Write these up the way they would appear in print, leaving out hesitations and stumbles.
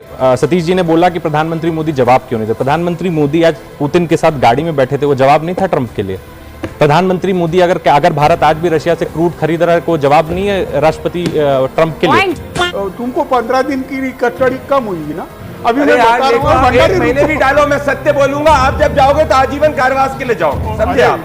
सतीश जी ने बोला कि प्रधानमंत्री मोदी जवाब क्यों नहीं दे। प्रधानमंत्री मोदी आज पुतिन के साथ गाड़ी में बैठे थे, वो जवाब नहीं था ट्रंप के लिए। प्रधानमंत्री मोदी अगर भारत आज भी रशिया से क्रूड खरीद रहा है, कोई जवाब नहीं है राष्ट्रपति ट्रंप के लिए। तुमको 15 दिन की कस्टडी कम हुई ना, अभी मैं यार बता रहा हूं, एक महीने भी डालो, मैं सत्य बोलूंगा। आप जब जाओगे तो आजीवन कारावास के लिए जाओगे, समझे आप?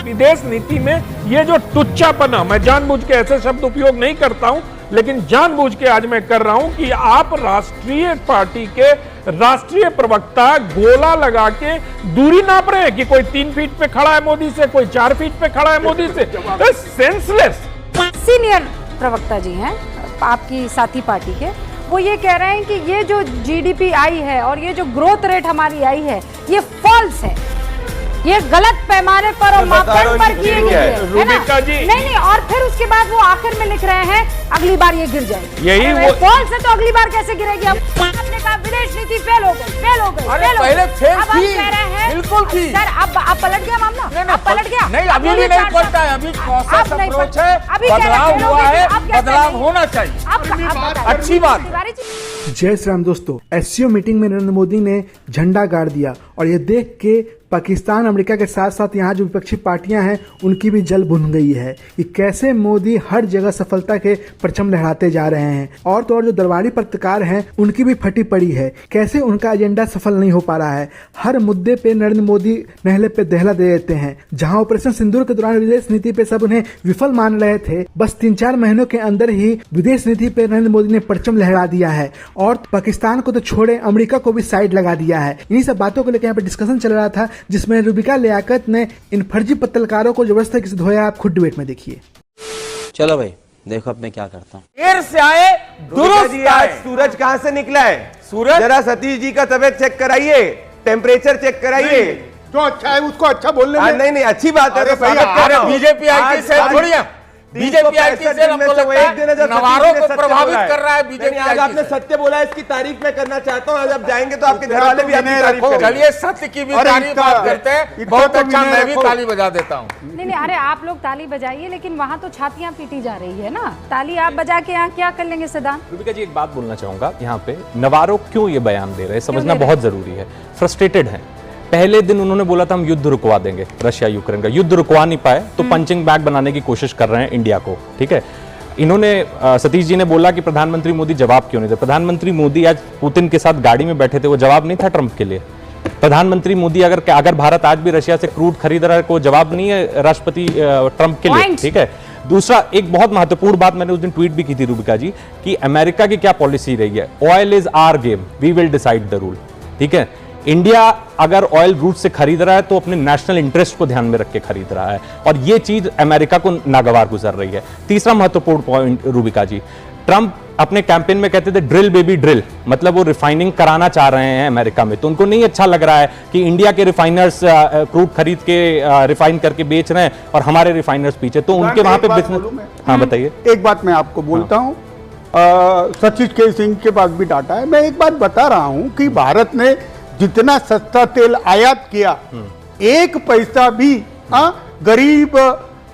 विदेश नीति में ये जो टुच्चापना, मैं जानबूझ के ऐसे शब्द उपयोग नहीं करता हूं, लेकिन जानबूझ के आज मैं कर रहा हूं कि आप राष्ट्रीय पार्टी के राष्ट्रीय प्रवक्ता गोला लगा के दूरी नाप रहे हैं कि कोई 3 फीट पे खड़ा है मोदी से, कोई 4 फीट पे खड़ा है मोदी से। सेंसलेस। सीनियर प्रवक्ता जी हैं आपकी साथी पार्टी के, वो ये कह रहे हैं कि ये जो जीडीपी आई है और ये जो ग्रोथ रेट हमारी आई है, ये फॉल्स है, ये गलत पैमाने पर और मापदंड पर किए गए हैं, है ना? नहीं, और फिर उसके बाद वो आखिर में लिख रहे हैं अगली बार ये गिर जाएगी। यही वो फॉल्स है तो अगली बार कैसे गिरेगी? अब आपने कहा विदेश नीति फेल हो गई। पहले फेल अब हम थी, कह रहे हैं बिल्कुल थी। सर अब पलट गया मामला, अब पलट गया। नहीं, अभी भी नहीं पलटा है, अभी प्रोसेस अप्रोच है, बदलाव हुआ है, बदलाव होना चाहिए, अच्छी बात। जय श्री राम दोस्तों, एससीओ मीटिंग में नरेंद्र मोदी ने झंडा गाड़ दिया और ये देख के पाकिस्तान अमेरिका के साथ साथ यहाँ जो विपक्षी पार्टियां हैं उनकी भी जल भुन गई है कि कैसे मोदी हर जगह सफलता के परचम लहराते जा रहे हैं। और तो और जो दरबारी पत्रकार हैं उनकी भी फटी पड़ी है, कैसे उनका एजेंडा सफल नहीं हो पा रहा है। हर मुद्दे पे नरेंद्र मोदी नहले पे दहला दे देते हैं। जहां ऑपरेशन सिंदूर के दौरान विदेश नीति पे सब उन्हें विफल मान रहे थे, बस 3-4 महीनों के अंदर ही विदेश नीति पे नरेंद्र मोदी ने परचम लहरा दिया है और पाकिस्तान को तो छोड़े अमेरिका को भी साइड लगा दिया है। इन्हीं सब बातों को लेकर यहाँ पे डिस्कशन चल रहा था, जिसमें रूबिका लियाकत ने इन फर्जी पत्रकारों को जबरदस्ती से धोया। आप खुद डिबेट में देखिए। चलो भाई देखो अब मैं क्या करता हूँ। देर से आए दुरुस्त आज सूरज कहां से निकला है? सूरज जरा सतीश जी का तबियत चेक कराइए, टेम्परेचर चेक कराइए। जो अच्छा है उसको अच्छा बोलने में। नहीं अच्छी बात है। अरे बीजेपी आई से थोड़ी है, बीजेपी आई से हमको लगता है नवारों को प्रभावित कर रहा है बीजेपी। आज आपने सत्य बोला, इसकी तारीफ मैं करना चाहता हूं। आज आप जाएंगे तो आपके घर वाले भी आपकी तारीफ करेंगे। चलिए सत्य की भी तारीफ बात करते हैं, बहुत अच्छा, मैं भी ताली बजा देता हूँ। नहीं, अरे आप लोग ताली बजाइए, लेकिन वहाँ तो छातियाँ पीटी जा रही है ना। ताली आप बजा के यहाँ क्या कर लेंगे सदान? रूबिका जी एक बात बोलना चाहूंगा यहाँ पे, नवारो क्यों ये बयान दे रहे हैं समझना बहुत जरूरी है। फ्रस्ट्रेटेड है। पहले दिन उन्होंने बोला था हम युद्ध रुकवा देंगे, रशिया यूक्रेन का युद्ध रुकवा नहीं पाए तो पंचिंग बैग बनाने की कोशिश कर रहे हैं इंडिया को, ठीक है। इन्होंने सतीश जी ने बोला कि प्रधानमंत्री मोदी जवाब क्यों नहीं दे। प्रधानमंत्री मोदी आज पुतिन के साथ गाड़ी में बैठे थे, वो जवाब नहीं था ट्रंप के लिए। प्रधानमंत्री मोदी अगर भारत आज भी रशिया से क्रूड खरीद रहा है, कोई जवाब नहीं है राष्ट्रपति ट्रंप के लिए, ठीक है। दूसरा एक बहुत महत्वपूर्ण बात मैंने उस दिन ट्वीट भी की थी रूबिका जी, कि अमेरिका की क्या पॉलिसी रही है, oil is our game, we will decide the rule, ठीक है। इंडिया अगर ऑयल रूट से खरीद रहा है तो अपने नेशनल इंटरेस्ट को ध्यान में रख के खरीद रहा है, और यह चीज अमेरिका को नागवार गुजर रही है। तीसरा महत्वपूर्ण पॉइंट रूबिका जी, ट्रंप अपने कैंपेन में कहते थे ड्रिल बेबी ड्रिल, मतलब वो रिफाइनिंग कराना चाह रहे हैं अमेरिका में, तो उनको नहीं अच्छा लग रहा है कि इंडिया के रिफाइनर्स क्रूड खरीद के रिफाइन करके बेच रहे हैं और हमारे रिफाइनर्स पीछे, तो उनके वहां पे बिजनेस। हाँ बताइए। एक बात मैं आपको बोलता हूँ, सचिन के सिंह के पास भी डाटा है। मैं एक बात बता रहा हूँ कि भारत ने जितना सस्ता तेल आयात किया, 1 पैसा भी गरीब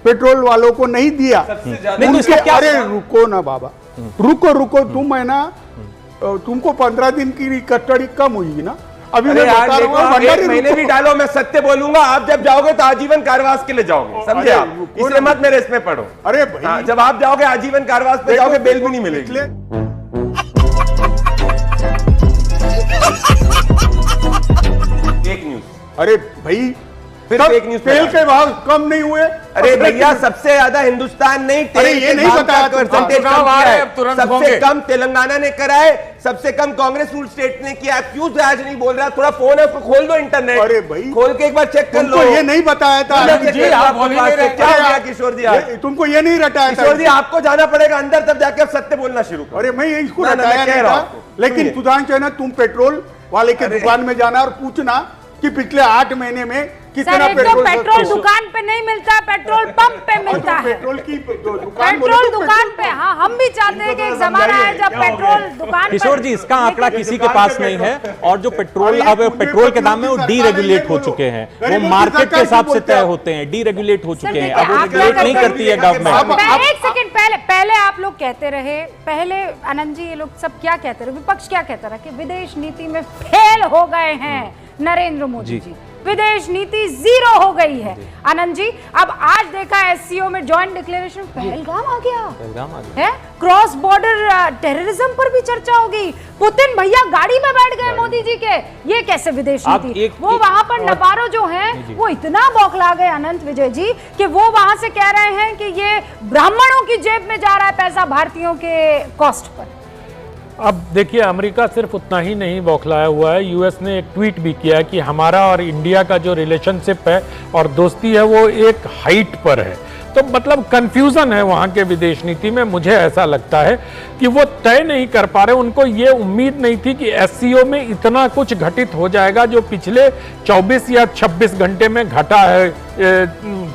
पेट्रोल वालों को नहीं दिया। अरे रुको ना बाबा, रुको तुम है ना, तुमको 15 दिन की कस्टडी कम हुई ना, अभी मैं बता रहा हूं। एक महीने भी डालो, मैं सत्य बोलूंगा। आप जब जाओगे तो आजीवन कारावास के लिए जाओगे, समझे आप? इसलिए मत मेरे इसमें पढ़ो। अरे भाई जब आप जाओगे आजीवन कारावास पे जाओगे, बेल भी नहीं मिलेगी। Fake news. अरे भाई फिर फेक न्यूज। तेल के भाव कम नहीं हुए? अरे भैया सबसे ज्यादा हिंदुस्तान नहीं, अरे ये नहीं बताया परसेंटेज सबसे कम तेलंगाना ने करा है, सबसे कम कांग्रेस रूल स्टेट ने किया। क्यों आज नहीं बोल रहा? थोड़ा फोन है उसको खोल दो, इंटरनेट। अरे भाई खोल के एक बार चेक कर लो। ये नहीं बताया था किशोर जी, तुमको ये नहीं रटाया था किशोर जी। आपको जाना पड़ेगा अंदर, तब जाके आप सत्य बोलना शुरू करो। अरे मैं इसको रटाया नहीं था, लेकिन सुधांशु है ना, तुम पेट्रोल वाले के दुकान में जाना और पूछना कि पिछले 8 महीने में कितना पेट्रोल दुकान पे नहीं मिलता, पेट्रोल पंप पे मिलता है। पेट्रोल की पेट्रोल दुकान पे। हाँ, हम भी चाहते हैं कि एक जमाना है जब पेट्रोल दुकान। किशोर जी इसका आंकड़ा किसी के पास नहीं है, और जो पेट्रोल अब पेट्रोल के दाम में वो डीरेगुलेट हो चुके हैं, वो मार्केट के हिसाब से तय होते हैं, डीरेगुलेट हो चुके हैं, अब वो रेगुलेट नहीं करती है गवर्नमेंट। एक सेकंड, पहले आप लोग कहते रहे, पहले आनंद जी ये लोग सब क्या कहते रहे, विपक्ष क्या कहता रहा कि विदेश नीति में फेल हो गए हैं नरेंद्र मोदी जी, विदेश नीति जीरो हो गई है। आनंद जी, अब आज देखा एससीओ में जॉइंट डिक्लेरेशन, पहलगाम आ गया है, क्रॉस बॉर्डर टेररिज्म पर भी चर्चा होगी, पुतिन भैया गाड़ी में बैठ गए मोदी जी के, ये कैसे विदेश नीति? वो वहां पर नबारो जो है वो इतना बौखला गए अनंत विजय जी कि वो वहां से कह रहे हैं कि ये ब्राह्मणों की जेब में जा रहा है पैसा भारतीयों के कॉस्ट पर। अब देखिए, अमेरिका सिर्फ उतना ही नहीं बौखलाया हुआ है, यूएस ने एक ट्वीट भी किया कि हमारा और इंडिया का जो रिलेशनशिप है और दोस्ती है वो एक हाइट पर है। तो मतलब कंफ्यूजन है वहां के विदेश नीति में। मुझे ऐसा लगता है कि वो तय नहीं कर पा रहे, उनको ये उम्मीद नहीं थी कि एससीओ में इतना कुछ घटित हो जाएगा जो पिछले 24 या 26 घंटे में घटा है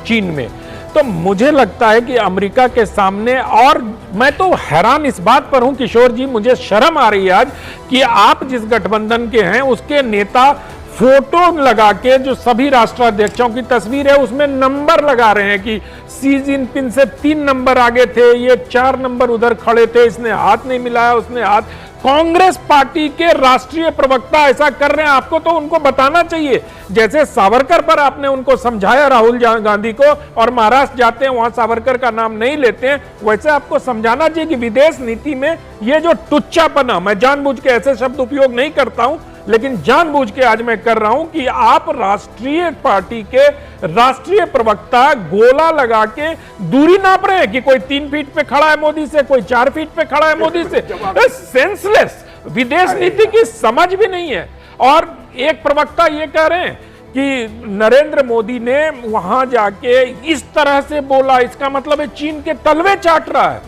चीन में। तो मुझे लगता है कि अमेरिका के सामने, और मैं तो हैरान इस बात पर हूं किशोर जी, मुझे शर्म आ रही है आज कि आप जिस गठबंधन के हैं उसके नेता फोटो लगा के, जो सभी राष्ट्राध्यक्षों की तस्वीर है उसमें नंबर लगा रहे हैं कि शी जिनपिंग से 3 नंबर आगे थे, ये 4 नंबर उधर खड़े थे, इसने हाथ नहीं मिलाया, उसने हाथ। कांग्रेस पार्टी के राष्ट्रीय प्रवक्ता ऐसा कर रहे हैं, आपको तो उनको बताना चाहिए। जैसे सावरकर पर आपने उनको समझाया राहुल गांधी को, और महाराष्ट्र जाते हैं वहां सावरकर का नाम नहीं लेते हैं, वैसे आपको समझाना चाहिए कि विदेश नीति में ये जो टुच्चापना, मैं जानबूझ के ऐसे शब्द उपयोग नहीं करता हूं, लेकिन जानबूझ के आज मैं कर रहा हूं कि आप राष्ट्रीय पार्टी के राष्ट्रीय प्रवक्ता गोला लगा के दूरी नाप रहे हैं कि कोई 3 फीट पे खड़ा है मोदी से, कोई 4 फीट पे खड़ा है मोदी से। सेंसलेस, विदेश नीति की समझ भी नहीं है। और एक प्रवक्ता ये कह रहे हैं कि नरेंद्र मोदी ने वहां जाके इस तरह से बोला, इसका मतलब है चीन के तलवे चाट रहा है।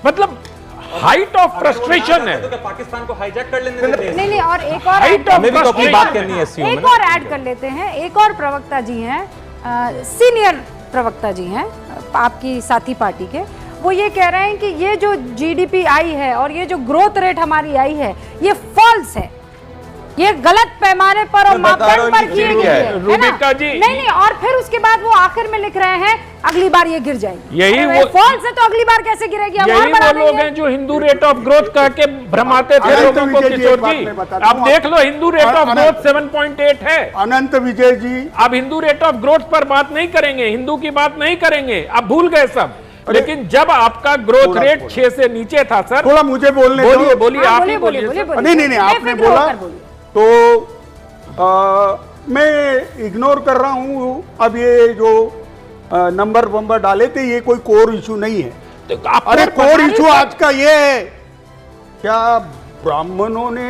मतलब हाइट ऑफ फ्रस्ट्रेशन है। तो पाकिस्तान को हाईजैक कर लेने देते हैं। नहीं, और एक और हाइट ऑफ बात करनी है, एक और ऐड कर लेते हैं। एक और प्रवक्ता जी हैं, सीनियर प्रवक्ता जी हैं आपकी साथी पार्टी के, वो ये कह रहे हैं कि ये जो जीडीपी आई है और ये जो ग्रोथ रेट हमारी आई है ये फॉल्स है, ये गलत पैमाने पर और मापदंड पर की गई है रूबिका जी। नहीं, और फिर उसके बाद वो आखिर में लिख रहे हैं अगली बार ये गिर जाएगी। यही वो फॉल्स है तो अगली बार कैसे गिरेगी? यही वो लोग हैं जो हिंदू रेट ऑफ ग्रोथ कह के भ्रमाते थे लोगों को किशोर जी। अब देख लो, हिंदू रेट ऑफ ग्रोथ 7.8 है। अनंत विजय जी, अब हिंदू रेट ऑफ ग्रोथ पर बात नहीं करेंगे, हिंदू की बात नहीं करेंगे, अब भूल गए सब। लेकिन जब आपका ग्रोथ रेट 6 से नीचे था सर, थोड़ा मुझे बोलने दो। बोलिए आप ही बोलिए। नहीं, आपने बोला तो मैं इग्नोर कर रहा हूं। अब ये जो नंबर डाले थे ये कोई कोर इशू नहीं है। तो अरे कोर इशू आज का ये है, क्या ब्राह्मणों ने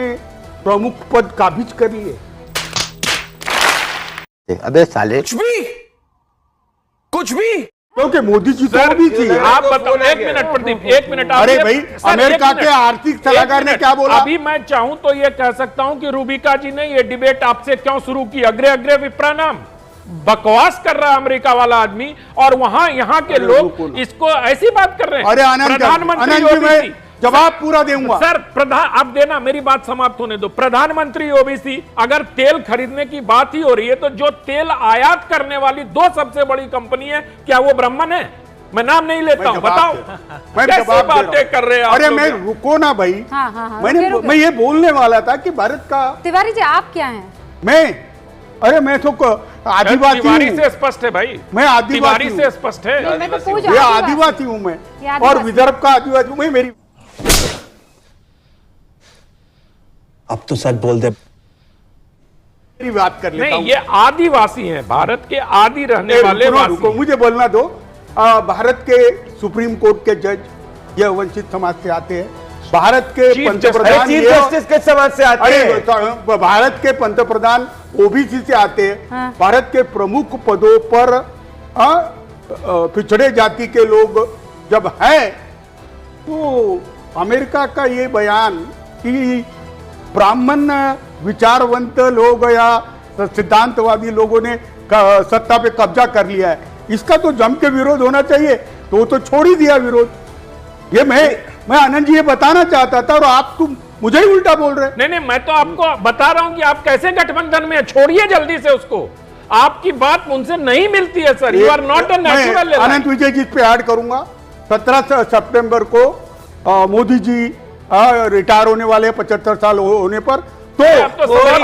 प्रमुख पद काबिज कर लिए? अबे साले, कुछ भी क्योंकि मोदी जी तो भी थी। आप बताओ, 1 मिनट प्रदीप, 1 मिनट। अरे भाई, अमेरिका के आर्थिक सलाहकार ने क्या बोला? अभी मैं चाहूं तो ये कह सकता हूं कि रूबिका जी ने ये डिबेट आपसे क्यों शुरू की? अग्रे अग्रे विप्रानाम, बकवास कर रहा है अमेरिका वाला आदमी, और वहां यहाँ के लोग इसको ऐसी बात कर रहे हैं। अरे प्रधानमंत्री जवाब पूरा दूंगा सर। आप देना, मेरी बात समाप्त होने दो। प्रधानमंत्री ओबीसी, अगर तेल खरीदने की बात ही हो रही है तो जो तेल आयात करने वाली 2 सबसे बड़ी कंपनी है, क्या वो ब्राह्मण है? मैं नाम नहीं लेता हूं, बताओ कैसे बातें कर रहे हैं? अरे मैं रुको ना भाई। हाँ, मैं ये बोलने वाला था कि भारत का। तिवारी जी आप क्या हैं? मैं तो आदिवासी तिवारी से स्पष्ट है भाई, मैं आदिवासी से स्पष्ट है। मैं तो पूछ ये आदिवासी हूं मैं, और विदर्भ का आदिवासी हूं मैं। अब तो सच बोल दे। मेरी बात कर लेता हूं। नहीं, ये आदिवासी हैं, भारत के आदि रहने वाले वासी। मुझे बोलना दो। भारत के सुप्रीम कोर्ट के जज ये वंचित समाज से आते हैं। भारत के पंतप्रधान चीफ जस्टिस के समाज से आते हैं। भारत के पंतप्रधान ओबीसी से आते हैं। हाँ। भारत के प्रमुख पदों पर पिछड़े जाति के लोग जब हैं, तो अमेरिका का ये बयान कि ब्राह्मण विचारवंत लोग या सिद्धांतवादी लोगों ने सत्ता पे कब्जा कर लिया है, इसका तो जम के विरोध होना चाहिए। तो छोड़ ही दिया विरोध। ये मैं आनंद जी ये बताना चाहता था, और आप तुम मुझे ही उल्टा बोल रहे। नहीं, मैं तो आपको बता रहा हूं कि आप कैसे गठबंधन में, छोड़िए जल्दी से उसको। आपकी बात उनसे नहीं मिलती है sir. You are not a natural. Anant Vijay ji पे ऐड करूंगा 17 सितंबर को मोदी जी रिटायर होने वाले 75 साल होने पर, तो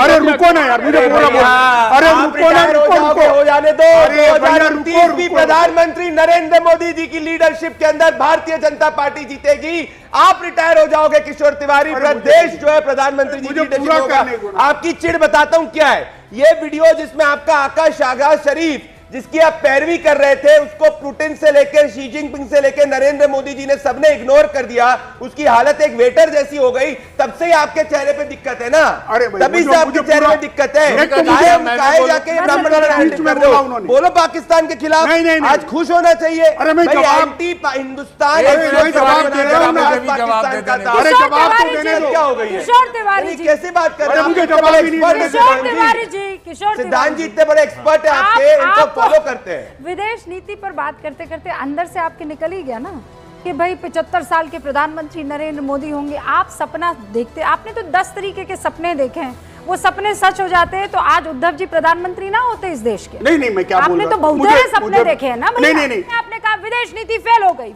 अरे रुको ना यार, मुझे पूरा बोलना, अरे रुको ना, रुको हो जाने दो। अरे भैया रुको, भी प्रधानमंत्री नरेंद्र मोदी जी की लीडरशिप के अंदर भारतीय जनता पार्टी जीतेगी। आप रिटायर हो जाओगे किशोर तिवारी, प्रदेश जो है प्रधानमंत्री जी की लीडरशिप होगा। आपकी चिढ़ बताता हूं क्या है। ये वीडियो जिसमें आपका आका शाहबाज शरीफ जिसकी आप पैरवी कर रहे थे, उसको पुतिन से लेकर शी जिनपिंग से लेकर नरेंद्र मोदी जी ने सबने इग्नोर कर दिया। उसकी हालत एक वेटर जैसी हो गई। तब से ही आपके चेहरे पे दिक्कत है ना, तभी से आपके चेहरे पे दिक्कत है। जाके ब्राह्मण बोलो पाकिस्तान के खिलाफ, आज खुश होना चाहिए। हिंदुस्तान क्या हो गई है? किशोर तिवारी जी कैसे बात कर रहे हैं? सिद्धांत जी इतने बड़े एक्सपर्ट है आपके, इनको फॉलो करते हैं। विदेश नीति पर बात करते करते अंदर से आपके निकल ही गया ना कि भाई 75 साल के प्रधानमंत्री नरेंद्र मोदी होंगे। आप सपना देखते, आपने तो 10 तरीके के सपने देखे हैं, वो सपने सच हो जाते हैं तो आज उद्धव जी प्रधानमंत्री ना होते इस देश के। नहीं, मैं क्या बोल रहा हूं? आपने तो बहुत सारे सपने देखे हैं ना। नहीं, आपने कहा विदेश नीति फेल हो गई।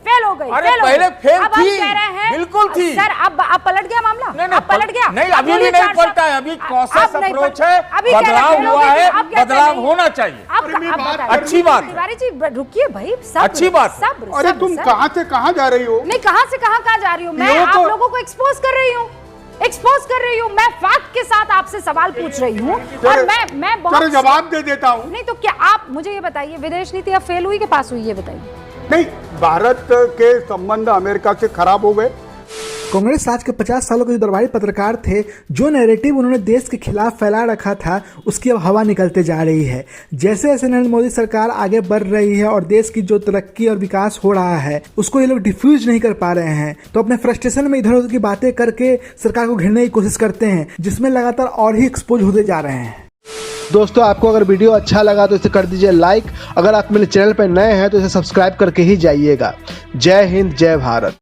अरे पहले फेल अब थी, हम कह रहे हैं बिल्कुल थी सर। अब पलट गया मामला, नहीं, पलट गया नहीं, अभी भी नहीं पलटा है। अभी प्रोसेस अप्रोच है, बदलाव हुआ है, बदलाव होना चाहिए। अच्छी बात। तिवारी जी रुकिए भाई, अच्छी बात। अरे तुम कहां से कहां जा रही हो? नहीं, कहां से कहां जा रही हूँ मैं? आप लोगों को एक्सपोज कर रही हूँ, मैं फैक्ट के साथ आपसे सवाल पूछ रही हूँ और मैं बहुत जवाब दे देता हूँ। नहीं तो क्या आप मुझे ये बताइए, विदेश नीति अब फेल हुई के पास हुई, ये बताइए। नहीं, भारत के संबंध अमेरिका से खराब हो गए। कांग्रेस राज के 50 सालों के जो दरबारी पत्रकार थे, जो नैरेटिव उन्होंने देश के खिलाफ फैला रखा था, उसकी अब हवा निकलते जा रही है। जैसे जैसे नरेंद्र मोदी सरकार आगे बढ़ रही है और देश की जो तरक्की और विकास हो रहा है उसको ये लोग डिफ्यूज नहीं कर पा रहे हैं, तो अपने फ्रस्ट्रेशन में इधर उधर की बातें करके सरकार को घेरने की कोशिश करते हैं, जिसमें लगातार और ही एक्सपोज होते जा रहे हैं। दोस्तों, आपको अगर वीडियो अच्छा लगा तो इसे कर दीजिए लाइक। अगर आप मेरे चैनल पर नए हैं तो इसे सब्सक्राइब करके ही जाइएगा। जय हिंद, जय भारत।